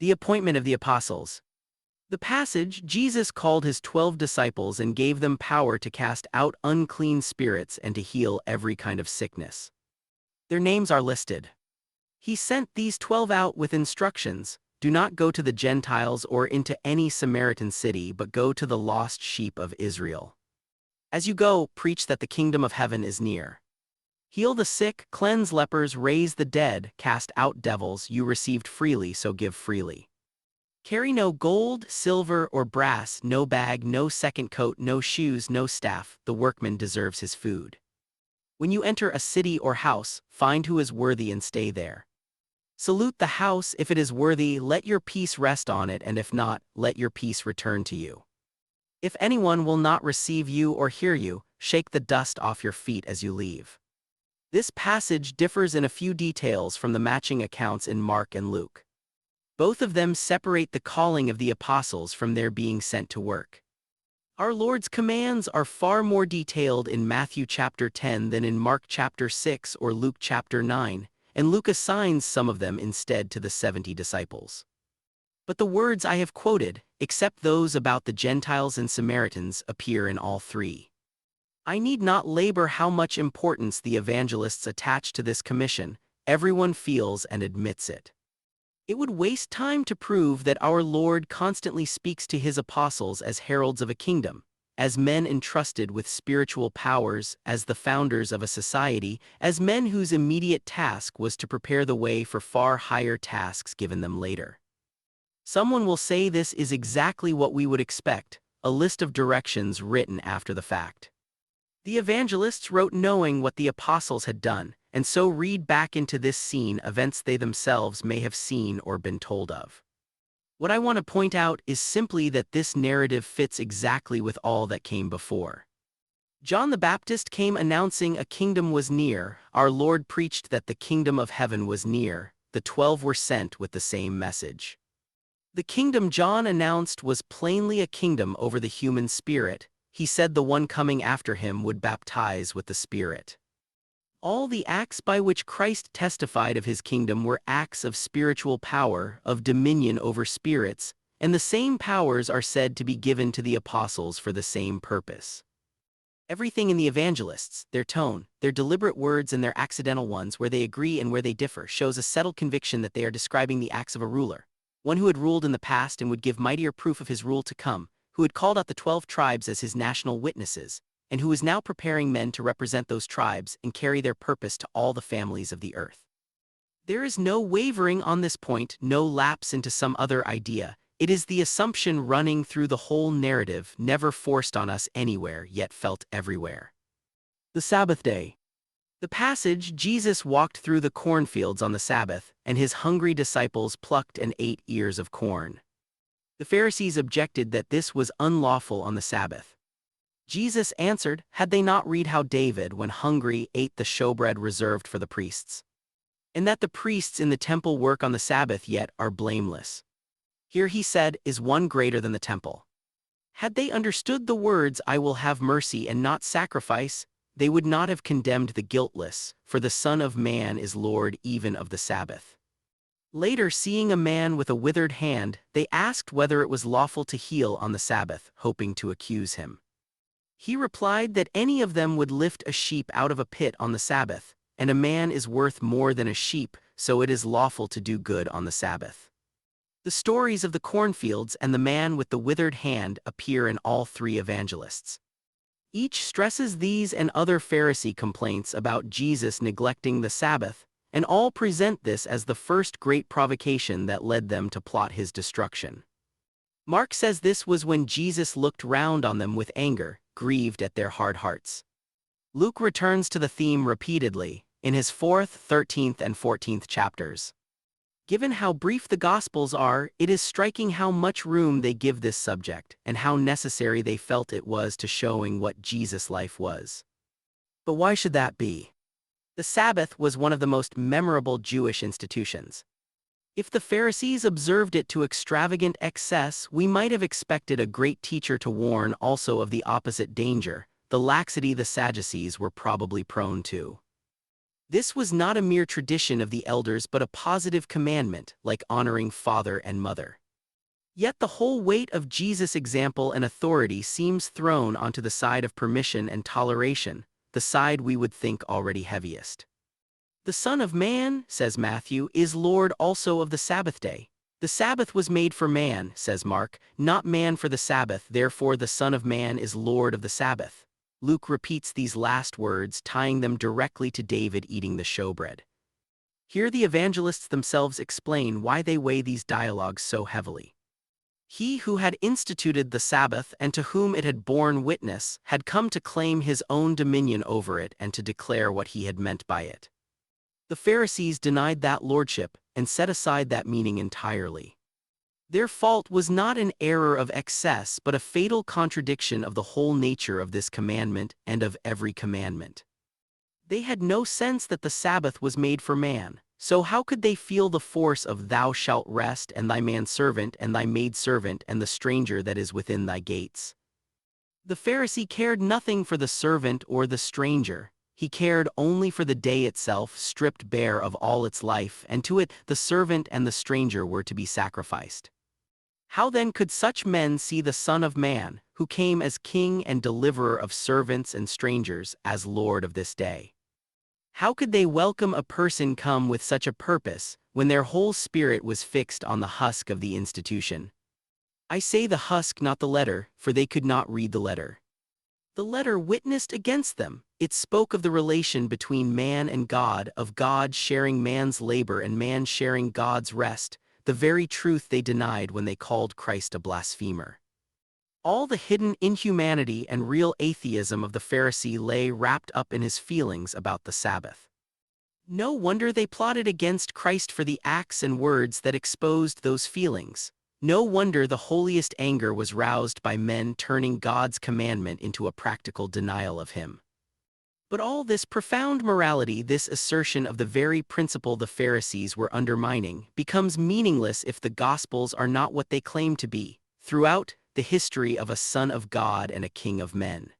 The appointment of the apostles. The passage, Jesus called his 12 disciples and gave them power to cast out unclean spirits and to heal every kind of sickness. Their names are listed. He sent these 12 out with instructions: do not go to the Gentiles or into any Samaritan city, but go to the lost sheep of Israel. As you go, preach that the kingdom of heaven is near. Heal the sick, cleanse lepers, raise the dead, cast out devils. You received freely, so give freely. Carry no gold, silver, or brass, no bag, no second coat, no shoes, no staff. The workman deserves his food. When you enter a city or house, find who is worthy and stay there. Salute the house. If it is worthy, let your peace rest on it, and if not, let your peace return to you. If anyone will not receive you or hear you, shake the dust off your feet as you leave. This passage differs in a few details from the matching accounts in Mark and Luke. Both of them separate the calling of the apostles from their being sent to work. Our Lord's commands are far more detailed in Matthew chapter 10 than in Mark chapter 6 or Luke chapter 9, and Luke assigns some of them instead to the 70 disciples. But the words I have quoted, except those about the Gentiles and Samaritans, appear in all three. I need not labor how much importance the evangelists attach to this commission. Everyone feels and admits it. It would waste time to prove that our Lord constantly speaks to his apostles as heralds of a kingdom, as men entrusted with spiritual powers, as the founders of a society, as men whose immediate task was to prepare the way for far higher tasks given them later. Someone will say this is exactly what we would expect, a list of directions written after the fact. The evangelists wrote knowing what the apostles had done, and so read back into this scene events they themselves may have seen or been told of. What I want to point out is simply that this narrative fits exactly with all that came before. John the Baptist came announcing a kingdom was near. Our Lord preached that the kingdom of heaven was near. The 12 were sent with the same message. The kingdom John announced was plainly a kingdom over the human spirit. He said the one coming after him would baptize with the Spirit. All the acts by which Christ testified of his kingdom were acts of spiritual power, of dominion over spirits, and the same powers are said to be given to the apostles for the same purpose. Everything in the evangelists, their tone, their deliberate words and their accidental ones, where they agree and where they differ, shows a settled conviction that they are describing the acts of a ruler, one who had ruled in the past and would give mightier proof of his rule to come, who had called out the 12 tribes as his national witnesses, and who was now preparing men to represent those tribes and carry their purpose to all the families of the earth. There is no wavering on this point, no lapse into some other idea. It is the assumption running through the whole narrative, never forced on us anywhere, yet felt everywhere. The Sabbath day. The passage, Jesus walked through the cornfields on the Sabbath, and his hungry disciples plucked and ate ears of corn. The Pharisees objected that this was unlawful on the Sabbath. Jesus answered, had they not read how David, when hungry, ate the showbread reserved for the priests? And that the priests in the temple work on the Sabbath yet are blameless. Here he said, is one greater than the temple. Had they understood the words, I will have mercy and not sacrifice, they would not have condemned the guiltless, for the Son of Man is Lord even of the Sabbath. Later, seeing a man with a withered hand, they asked whether it was lawful to heal on the Sabbath, hoping to accuse him. He replied that any of them would lift a sheep out of a pit on the Sabbath, and a man is worth more than a sheep, so it is lawful to do good on the Sabbath. The stories of the cornfields and the man with the withered hand appear in all three evangelists. Each stresses these and other Pharisee complaints about Jesus neglecting the Sabbath, and all present this as the first great provocation that led them to plot his destruction. Mark says this was when Jesus looked round on them with anger, grieved at their hard hearts. Luke returns to the theme repeatedly, in his 4th, 13th, and 14th chapters. Given how brief the Gospels are, it is striking how much room they give this subject, and how necessary they felt it was to showing what Jesus' life was. But why should that be? The Sabbath was one of the most memorable Jewish institutions. If the Pharisees observed it to extravagant excess, we might have expected a great teacher to warn also of the opposite danger, the laxity the Sadducees were probably prone to. This was not a mere tradition of the elders but a positive commandment, like honoring father and mother. Yet the whole weight of Jesus' example and authority seems thrown onto the side of permission and toleration, the side we would think already heaviest. The Son of Man, says Matthew, is Lord also of the Sabbath day. The Sabbath was made for man, says Mark, not man for the Sabbath, therefore the Son of Man is Lord of the Sabbath. Luke repeats these last words, tying them directly to David eating the showbread. Here the evangelists themselves explain why they weigh these dialogues so heavily. He who had instituted the Sabbath and to whom it had borne witness had come to claim his own dominion over it and to declare what he had meant by it. The Pharisees denied that lordship and set aside that meaning entirely. Their fault was not an error of excess but a fatal contradiction of the whole nature of this commandment and of every commandment. They had no sense that the Sabbath was made for man, so how could they feel the force of "Thou shalt rest, and thy manservant and thy maidservant and the stranger that is within thy gates"? The Pharisee cared nothing for the servant or the stranger. He cared only for the day itself, stripped bare of all its life, and to it the servant and the stranger were to be sacrificed. How then could such men see the Son of Man, who came as King and deliverer of servants and strangers, as Lord of this day? How could they welcome a person come with such a purpose, when their whole spirit was fixed on the husk of the institution? I say the husk, not the letter, for they could not read the letter. The letter witnessed against them. It spoke of the relation between man and God, of God sharing man's labor and man sharing God's rest, the very truth they denied when they called Christ a blasphemer. All the hidden inhumanity and real atheism of the Pharisee lay wrapped up in his feelings about the Sabbath. No wonder they plotted against Christ for the acts and words that exposed those feelings. No wonder the holiest anger was roused by men turning God's commandment into a practical denial of him. But all this profound morality, this assertion of the very principle the Pharisees were undermining, becomes meaningless if the Gospels are not what they claim to be. Throughout the history of a Son of God and a King of men,